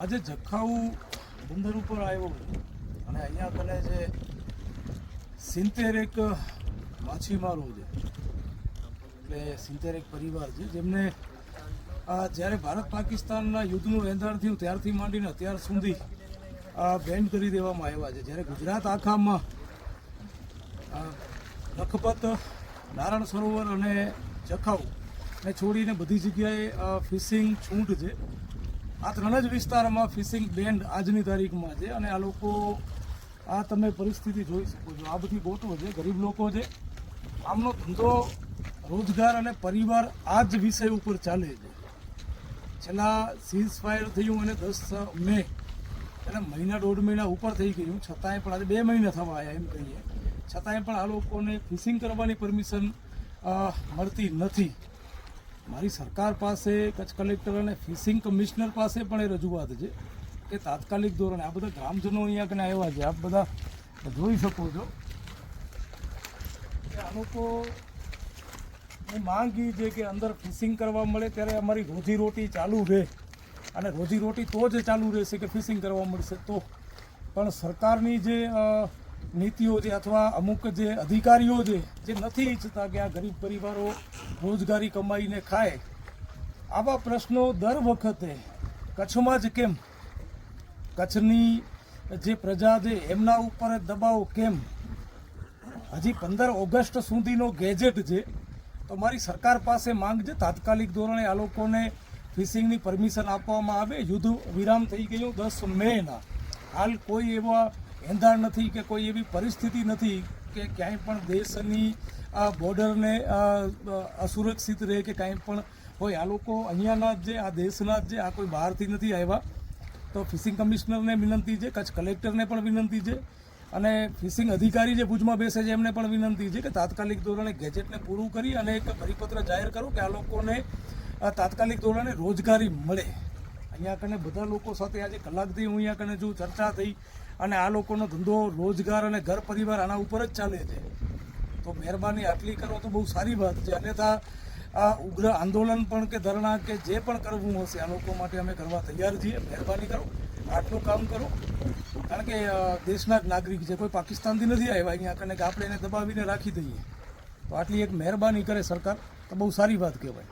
આજે જખાઉ બંદર ઉપર આવ્યો અને અહીંયા કને જે 70 માછીમારો છે, એટલે 70 પરિવાર છે જેમને જ્યારે ભારત પાકિસ્તાનના યુદ્ધનું એંધાણ થયું ત્યારથી માંડીને અત્યાર સુધી બેન્ડ કરી દેવામાં આવ્યા છે. જ્યારે ગુજરાત આખામાં લખપત, નારાયણ સરોવર અને જખાઉ ને છોડીને બધી જગ્યાએ ફિશિંગ છૂટ છે. આ ત્રણ જ વિસ્તારમાં ફિશિંગ બેન્ડ આજની તારીખમાં છે અને આ લોકો આ તમે પરિસ્થિતિ જોઈ શકો છો. આ બધી બોટો છે, ગરીબ લોકો છે, આમનો ધંધો, રોજગાર અને પરિવાર આ જ વિષય ઉપર ચાલે છે. છેલ્લા સીઝ ફાયર થયું અને 10 મે એટલે મહિના દોઢ મહિના ઉપર થઈ ગયું, છતાંય પણ આજે 2 મહિના થવા આવ્યા એમ કહીએ, છતાંય પણ આ લોકોને ફિશિંગ કરવાની પરમિશન મળતી નથી. મારી સરકાર પાસે, કચ્છ કલેક્ટર અને ફિશિંગ કમિશનર પાસે પણ એ રજૂઆત છે કે તાત્કાલિક ધોરણે આ બધા ગ્રામજનો અહીંયા કને આવ્યા છે, આપ બધા જોઈ શકો છો કે આ લોકોની માંગ એ છે કે અંદર ફિશિંગ કરવા મળે ત્યારે અમારી રોજીરોટી ચાલુ રહે, અને રોજીરોટી તો જ ચાલુ રહેશે કે ફિશિંગ કરવા મળશે તો. પણ સરકારની જે નીતિઓ છે અથવા અમુક જે અધિકારીઓ છે જે નથી ઈચ્છતા કે આ ગરીબ પરિવારો રોજગારી કમાઈને ખાય, આવા પ્રશ્નો દર વખતે કચ્છમાં જ કેમ, કચ્છની જે પ્રજા છે એમના ઉપર દબાવ કેમ? હજી 15 ઓગસ્ટ સુધીનો ગેજેટ છે, તો મારી સરકાર પાસે માંગ છે તાત્કાલિક ધોરણે આ લોકોને ફિશિંગની પરમિશન આપવામાં આવે. યુદ્ધ વિરામ થઈ ગયું 10 મેના, હાલ કોઈ એવા એંધાણ નથી કે કોઈ એવી પરિસ્થિતિ નથી કે ક્યાંય પણ દેશની બોર્ડરને અસુરક્ષિત રહે કે કાંઈ પણ હોય. આ લોકો અહીંયાના જ છે, આ દેશના જ છે, આ કોઈ બહારથી નથી આવ્યા. તો ફિશિંગ કમિશનરને વિનંતી છે, કચ્છ કલેક્ટરને પણ વિનંતી છે અને ફિશિંગ અધિકારી જે ભુજમાં બેસે છે એમને પણ વિનંતી છે કે તાત્કાલિક ધોરણે ગેજેટને પૂરું કરી અને એક પરિપત્ર જાહેર કરો કે આ લોકોને તાત્કાલિક ધોરણે રોજગારી મળે. અહીંયા કને બધા લોકો સાથે આજે કલાકથી હું અહીંયા કને જો ચર્ચા થઈ અને આ લોકોનો ધંધો, રોજગાર અને ઘર પરિવાર આના ઉપર જ ચાલે છે. તો મહેરબાની આટલી કરો તો બહુ સારી વાત છે. અન્યથા આ ઉગ્ર આંદોલન પણ કે ધરણા કે જે પણ કરવું હશે આ લોકો માટે અમે કરવા તૈયાર છીએ. મહેરબાની કરો, આટલું કામ કરો, કારણ કે દેશના જ નાગરિક છે, કોઈ પાકિસ્તાનથી નથી આવ્યા અહીંયા કને કે આપણે એને દબાવીને રાખી દઈએ. તો આટલી એક મહેરબાની કરે સરકાર તો બહુ સારી વાત કહેવાય.